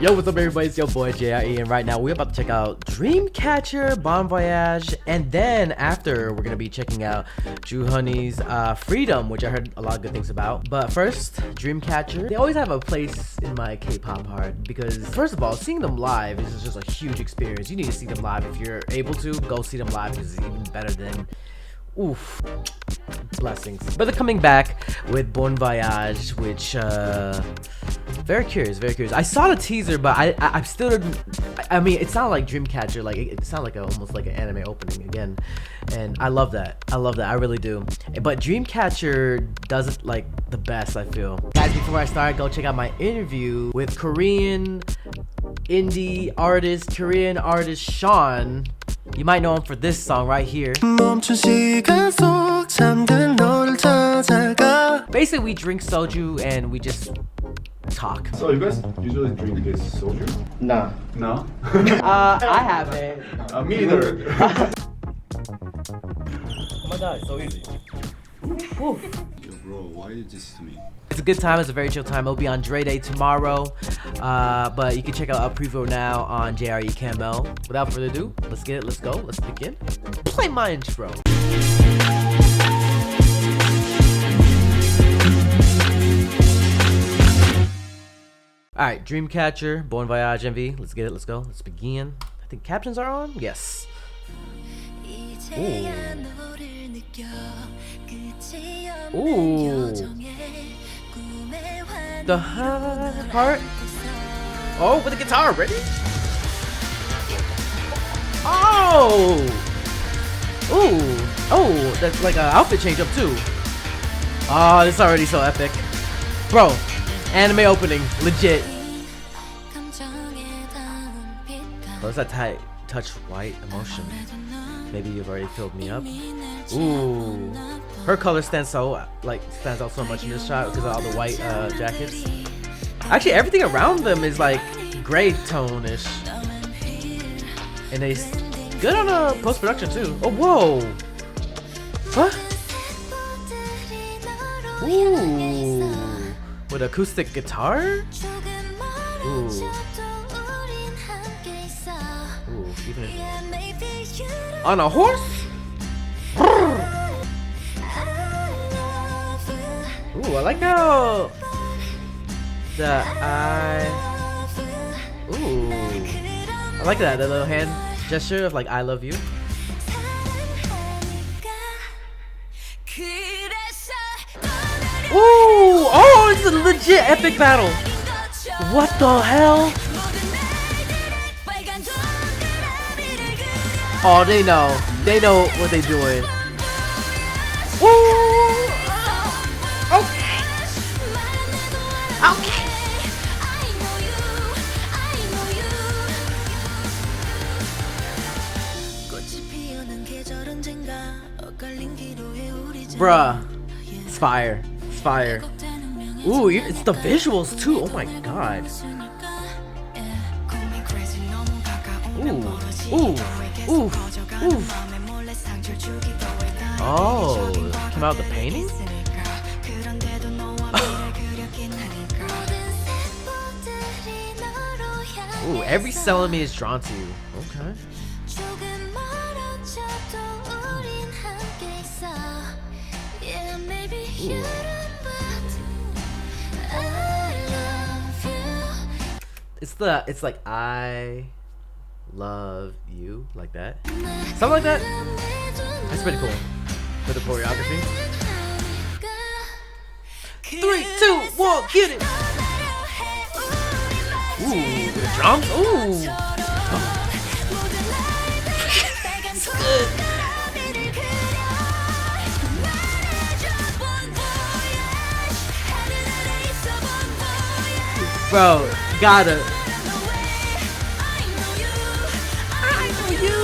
Yo, what's up everybody, it's your boy JRE, and right now we're about to check out Dreamcatcher Bon Voyage, and then after we're gonna be checking out JOOHONEY's Freedom, which I heard a lot of good things about. But first, Dreamcatcher, they always have a place in my K-pop heart because first of all, seeing them live is just a huge experience. You need to see them live. If you're able to, go see them live because it's even better than oof, blessings. But they're coming back with Bon Voyage, which very curious, very curious. I saw the teaser, but I still didn't. I mean, it sounded like Dreamcatcher, like it sounded like almost like an anime opening again, and I love that. I love that. I really do. But Dreamcatcher does it like the best, I feel. Guys, before I start, go check out my interview with Korean indie artist, Sean. You might know him for this song right here. Basically, we drink soju and we just talk. So you guys usually drink this soju? Nah. No? I haven't. Me neither. Oh my god, it's so easy. Woo. Yo bro, why you this to me? It's a good time, it's a very chill time. It'll be on Dre Day tomorrow. But you can check out a preview now on Jrekml. Without further ado, let's get it, let's go, let's begin. Play my intro. Alright, Dreamcatcher, Bon Voyage MV. Let's get it, let's go, let's begin. I think captions are on? Yes. Ooh. Ooh. The part. Oh, with the guitar ready? Oh! Ooh. Oh, that's like an outfit change up too. Oh, this is already so epic. Bro, anime opening, legit. Oh, it's that tight touch white emotion. Maybe you've already filled me up. Ooh. Her color stands out so much in this shot because of all the white jackets. Actually, everything around them is like gray tone-ish. And they good on a post-production too. Oh, whoa. Huh? Ooh. With acoustic guitar? Ooh. Ooh, even on a horse? Ooh, I like how the ooh, I like that, the little hand gesture of like I love you. Ooh, oh, it's a legit epic battle. What the hell? Oh, they know what they're doing. Ooh. Okay. Okay. Bruh, it's fire. It's fire. Ooh, it's the visuals too. Oh my god. Ooh. Ooh. Ooh. Ooh. Oh, came out the painting? Ooh, every cell in me is drawn to you. Okay. Ooh. It's like I love you, like that. Something like that. That's pretty cool. For the choreography. 3, 2, 1, get it! Ooh, the drums? Ooh! It's good. Bro, gotta. I know you.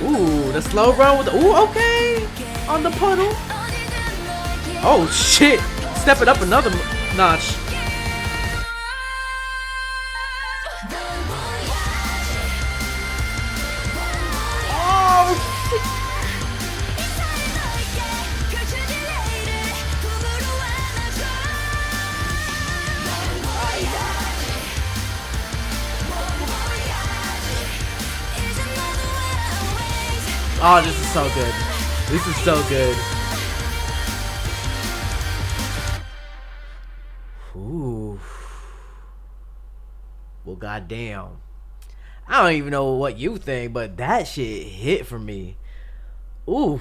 Ooh, the slow run with the, ooh, okay. On the puddle. Oh shit. Step it up another notch. Oh shit. Oh, this is so good. This is so good. Ooh. Well, goddamn. I don't even know what you think, but that shit hit for me. Ooh.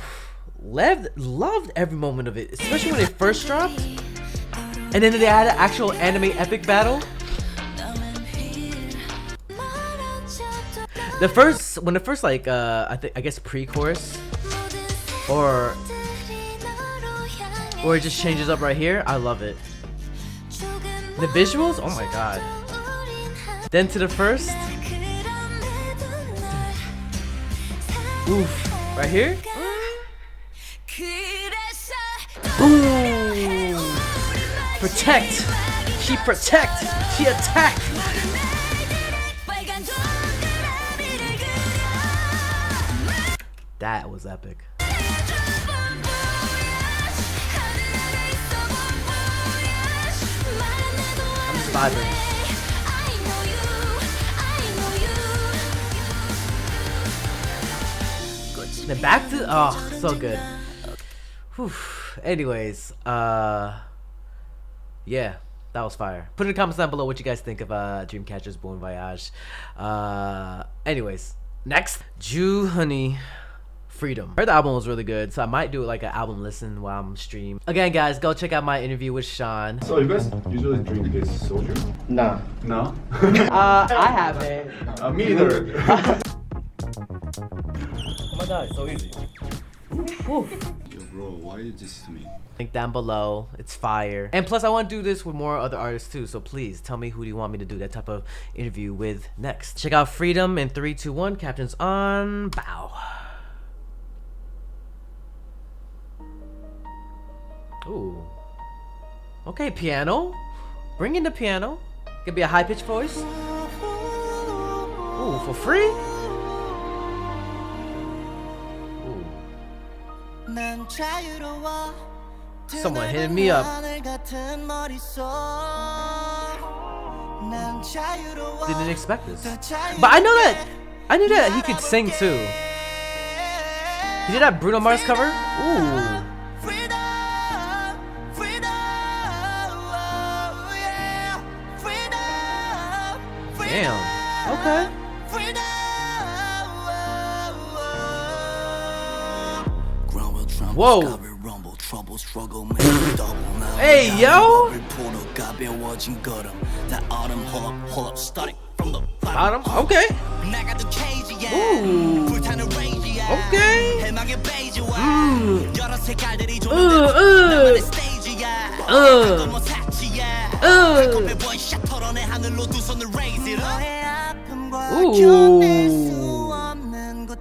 Loved every moment of it, especially when it first dropped. And then they had an actual anime epic battle. When the first like I guess pre-chorus or it just changes up right here. I love it. The visuals, oh my god. Then to the first. Oof, right here. Boom. Protect. She protect. She attack. That was epic. I'm just vibing. Then back to so good. Whew. Anyways, yeah, that was fire. Put in the comments down below what you guys think of Dreamcatcher's Bon Voyage. Anyways, next, JOOHONEY Freedom. I heard the album was really good, so I might do like an album listen while I'm streaming. Again, guys, go check out my interview with Sean. So you guys usually drink this soju? Nah. No? I haven't. Me neither. Oh my god, it's so easy. Whew. Yo bro, why you this to me? Link down below. It's fire. And plus I want to do this with more other artists too, so please tell me who do you want me to do that type of interview with next. Check out Freedom in 3, 2, 1. Captions on. Bow. Ooh. Okay, piano. Bring in the piano. Could be a high-pitched voice. Ooh, for free? Ooh. Someone hitting me up. Didn't expect this. But I knew that he could sing too. He did that Bruno Mars cover? Ooh. Damn. Okay. Whoa. Hey, yo. Bottom. Okay. Ooh. Okay. Ooh.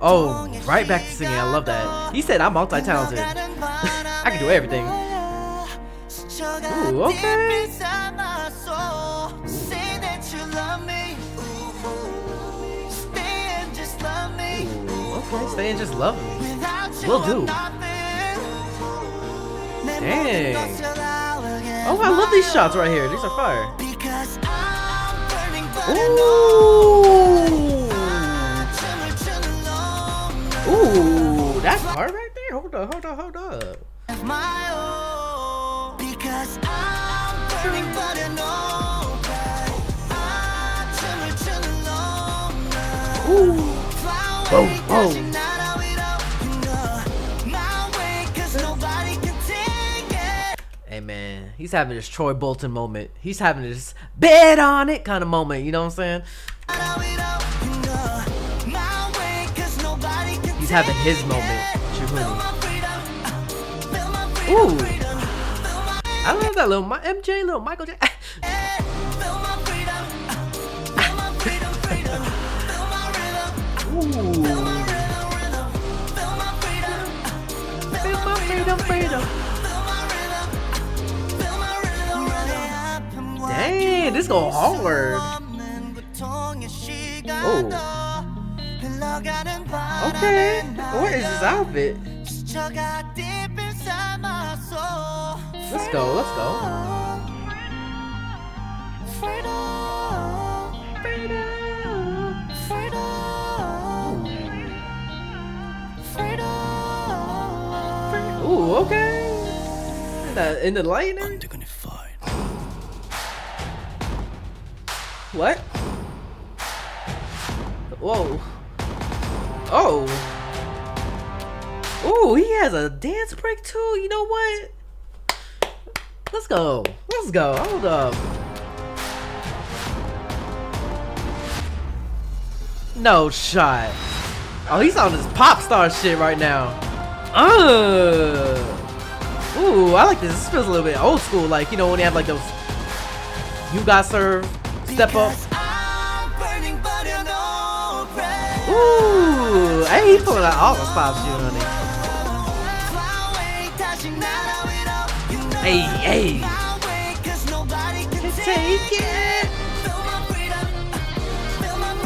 Oh, right back to singing. I love that. He said I'm multi-talented. I can do everything. Ooh, okay. Ooh, okay, stay and just love me. Will do. Dang. Oh, I love these shots right here. These are fire. Ooh. Ooh, that's hard right there. Hold up. Ooh. Whoa. Hey man, he's having this Troy Bolton moment. He's having this bet on it kind of moment. You know what I'm saying? He's having his moment. Ooh. I love that little MJ, little Michael J. Freedom. Dang, this go hard. Oh. Okay. What is this outfit? Let's go. in the liner? What? Whoa. Oh. Oh, he has a dance break too. You know what? Let's go. Let's go. Hold up. No shot. Oh, he's on this pop star shit right now. Ooh, I like this. This feels a little bit old school. Like, you know, when they have like those you got served, step up. Ooh, hey, he's pulling out all the stops, you honey. Hey, hey. Take it.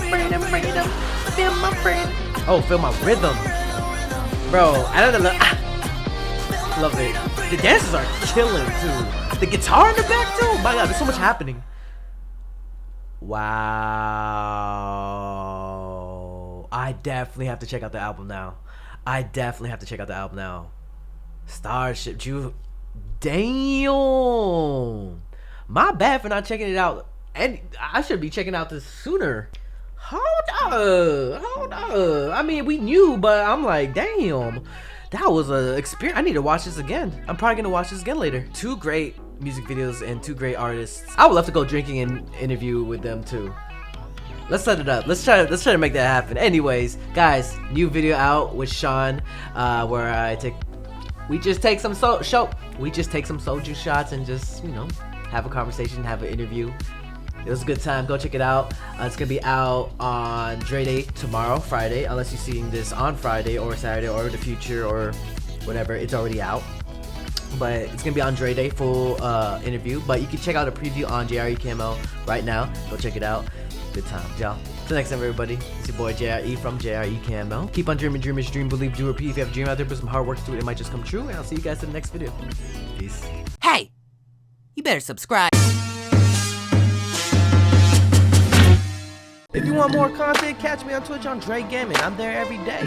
Freedom, freedom. Feel my freedom. Oh, feel my rhythm. Bro, I don't know. Love it. The dances are killing too. The guitar in the back too. My God, there's so much happening. Wow. I definitely have to check out the album now. Starship Jew. Damn. My bad for not checking it out. And I should be checking out this sooner. Hold up. I mean, we knew, but I'm like, damn. That was a experience. I need to watch this again. I'm probably gonna watch this again later. 2 great music videos and 2 great artists. I would love to go drinking and interview with them too. Let's set it up. Let's try to make that happen. Anyways, guys, new video out with Sean, where we just take some soju shots and just, you know, have a conversation, have an interview. It was a good time. Go check it out. It's gonna be out on Dre Day tomorrow, Friday, unless you're seeing this on Friday or Saturday or the future or whatever. It's already out, but it's gonna be on Dre Day, full interview. But you can check out a preview on JREAMER right now. Go check it out. Good time, y'all. Till next time, everybody. It's your boy JRE from JREKML. Keep on dreaming, dreamers, dream, believe, do, repeat. If you have a dream out there, put some hard work to it. It might just come true. And I'll see you guys in the next video. Peace. Hey, you better subscribe. If you want more content, catch me on Twitch on Jrekml. I'm there every day.